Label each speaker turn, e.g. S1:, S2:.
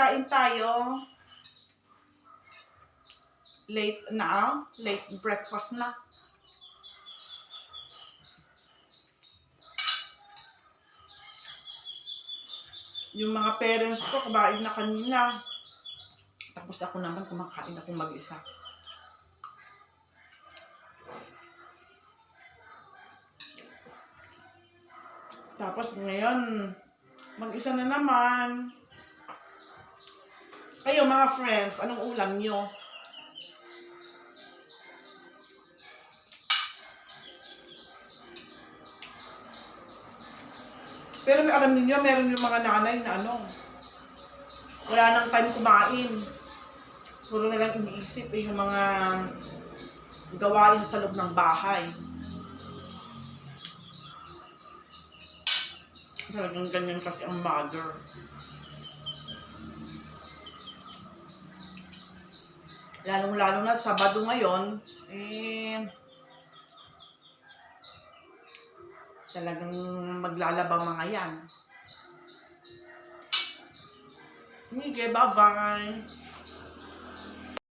S1: kain tayo. Late na, late breakfast na. Yung mga parents ko, kumain na kanina. Tapos ako naman, kumakain ako mag-isa. Tapos ngayon, mag-isa na naman. Kayo mga friends, anong ulam nyo? Pero may alam niyo, meron yung mga nanay na wala nang time kumain. Puro na lang iniisip yung mga gawain sa loob ng bahay. Talagang ganyan kasi ang mother. Lalong-lalo na Sabado ngayon, talagang maglalaba mga yan. Okay, bye-bye.